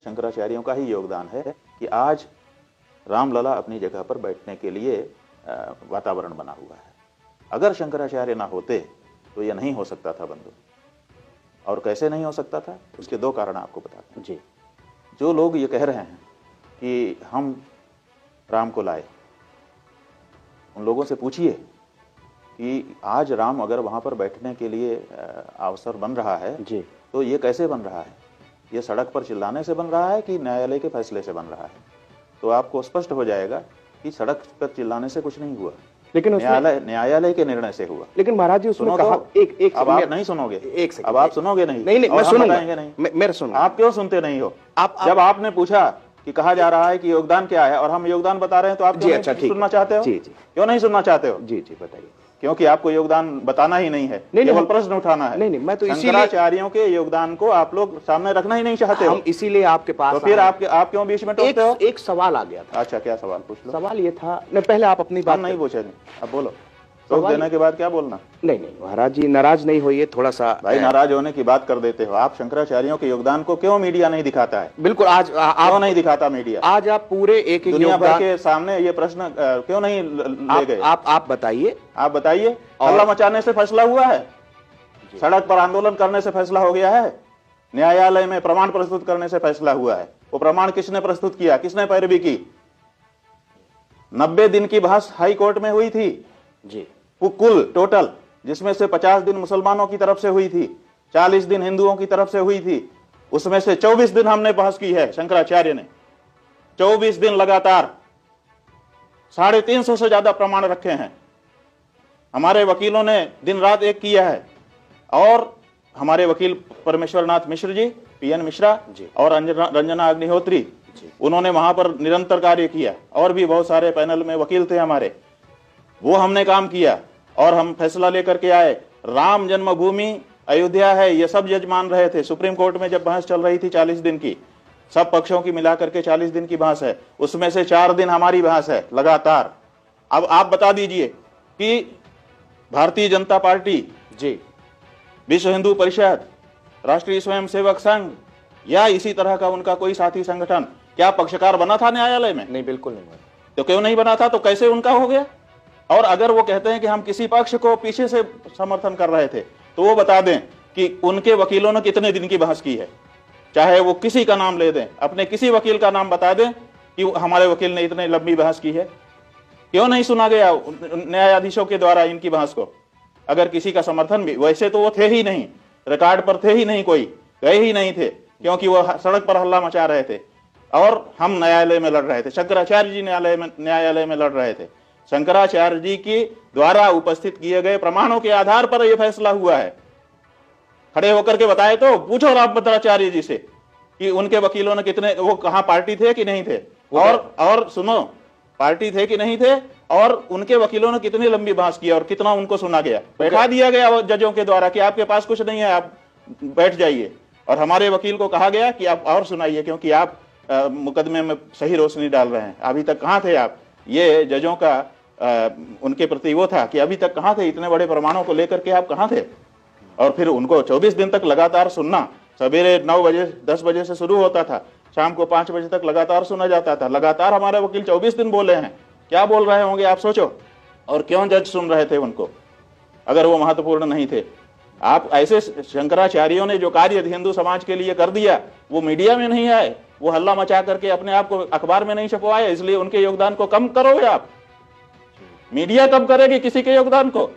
शंकराचार्यों का ही योगदान है कि आज रामलला अपनी जगह पर बैठने के लिए वातावरण बना हुआ है। अगर शंकराचार्य ना होते तो यह नहीं हो सकता था बंधु। और कैसे नहीं हो सकता था, उसके दो कारण आपको बताते हैं जी। जो लोग ये कह रहे हैं कि हम राम को लाए, उन लोगों से पूछिए कि आज राम अगर वहां पर बैठने के लिए अवसर बन रहा है जी, तो ये कैसे बन रहा है? ये सड़क पर चिल्लाने से बन रहा है कि न्यायालय के फैसले से बन रहा है? तो आपको स्पष्ट हो जाएगा कि सड़क पर चिल्लाने से कुछ नहीं हुआ, लेकिन न्यायालय के निर्णय से हुआ। लेकिन महाराज जी उसने कहा एक अब आप नहीं सुनोगे, एक सेकंड, अब आप सुनोगे नहीं? नहीं मैं सुनूंगा नहीं, मेरे सुनूंगा। आप क्यों सुनते नहीं हो? जब आपने पूछा कि कहा जा रहा है कि योगदान क्या है और हम योगदान बता रहे हैं, तो आप क्यों नहीं सुनना चाहते हो? जी जी, क्यों नहीं सुनना चाहते हो? जी जी बताइए। क्योंकि आपको योगदान बताना ही नहीं है, केवल प्रश्न उठाना है। नहीं मैं तो शंकराचार्यों के योगदान को आप लोग सामने रखना ही नहीं चाहते हो। हम इसीलिए आपके पास तो फिर आप क्यों बीच में टोकते हो? एक सवाल आ गया था। अच्छा, क्या सवाल? पूछ लो। सवाल ये था, नहीं पहले आप अपनी बात नहीं पूछे, अब बोलो। टोक देने के बाद क्या बोलना? नहीं महाराज जी नाराज नहीं होइए, थोड़ा सा भाई नाराज होने की बात कर देते हो आप। शंकराचार्यों के योगदान को क्यों मीडिया नहीं दिखाता है? बिल्कुल, आज क्यों नहीं दिखाता मीडिया? आज आप पूरे एक दुनिया भर के सामने ये प्रश्न क्यों नहीं ले गए? आप बताइए, आप बताइए। हल्ला मचाने से फैसला हुआ है? सड़क पर आंदोलन करने से फैसला हो गया है? न्यायालय में प्रमाण प्रस्तुत करने से फैसला हुआ है? वो प्रमाण किसने प्रस्तुत किया, किसने पैरवी की? 90 दिन की बहस हाई कोर्ट में हुई थी जी, कुल टोटल, जिसमें से 50 दिन मुसलमानों की तरफ से हुई थी, 40 दिन हिंदुओं की तरफ से हुई थी। उसमें से 24 दिन हमने बहस की है, शंकराचार्य ने 24 दिन लगातार 350 से ज्यादा प्रमाण रखे हैं। हमारे वकीलों ने दिन रात एक किया है। और हमारे वकील परमेश्वरनाथ मिश्र जी, पीएन मिश्रा जी और रंजना अग्निहोत्री, उन्होंने वहां पर निरंतर कार्य किया। और भी बहुत सारे पैनल में वकील थे हमारे, वो हमने काम किया और हम फैसला लेकर के आए। राम जन्मभूमि अयोध्या है, ये सब जज मान रहे थे। सुप्रीम कोर्ट में जब बहस चल रही थी 40 दिन की, सब पक्षों की मिलाकर के 40 दिन की बहस है, उसमें से 4 दिन हमारी बहस है लगातार। अब आप बता दीजिए कि भारतीय जनता पार्टी जी, विश्व हिंदू परिषद, राष्ट्रीय स्वयंसेवक संघ या इसी तरह का उनका कोई साथी संगठन क्या पक्षकार बना था न्यायालय में? नहीं, बिल्कुल नहीं बना। तो क्यों नहीं बना था? तो कैसे उनका हो गया? और अगर वो कहते हैं कि हम किसी पक्ष को पीछे से समर्थन कर रहे थे, तो वो बता दें कि उनके वकीलों ने कितने दिन की बहस की है। चाहे वो किसी का नाम ले दें, अपने किसी वकील का नाम बता दें कि हमारे वकील ने इतने लंबी बहस की है। क्यों नहीं सुना गया न्यायाधीशों के द्वारा इनकी बहस को? अगर किसी का समर्थन भी, वैसे तो वो थे ही नहीं, रिकॉर्ड पर थे ही नहीं, कोई गए ही नहीं थे, क्योंकि वो सड़क पर हल्ला मचा रहे थे और हम न्यायालय में लड़ रहे थे। शंकराचार्य जी न्यायालय में लड़ रहे थे। शंकराचार्य जी के द्वारा उपस्थित किए गए प्रमाणों के आधार पर यह फैसला हुआ है। खड़े होकर के बताए तो पूछो रामभद्राचार्य जी से कि उनके वकीलों ने कितने, वो कहां पार्टी थे कि नहीं थे, और सुनो, पार्टी थे कि नहीं थे, और उनके वकीलों ने कितनी लंबी बहस की और कितना उनको सुना गया, बैठा दिया गया जजों के द्वारा कि आपके पास कुछ नहीं है, आप बैठ जाइए। और हमारे वकील को कहा गया कि आप और सुनाइए, क्योंकि आप मुकदमे में सही रोशनी डाल रहे हैं। अभी तक कहां थे आप? ये जजों का उनके प्रति वो था कि अभी तक कहां थे, इतने बड़े प्रमाणों को लेकर के आप कहां थे? और फिर उनको 24 दिन तक लगातार सुनना। सवेरे 9 बजे 10 बजे से शुरू होता था, शाम को 5 बजे तक लगातार सुना जाता था। लगातार हमारे वकील 24 दिन बोले हैं। क्या बोल रहे होंगे आप सोचो। और क्यों जज सुन रहे थे उनको, अगर वो महत्वपूर्ण नहीं थे? आप ऐसे शंकराचार्यों ने जो कार्य हिंदू समाज के लिए कर दिया, वो मीडिया में नहीं आए, वो हल्ला मचा करके अपने आप को अखबार में नहीं छपवाए, इसलिए उनके योगदान को कम करोगे आप। मीडिया कम करेगी किसी के योगदान को?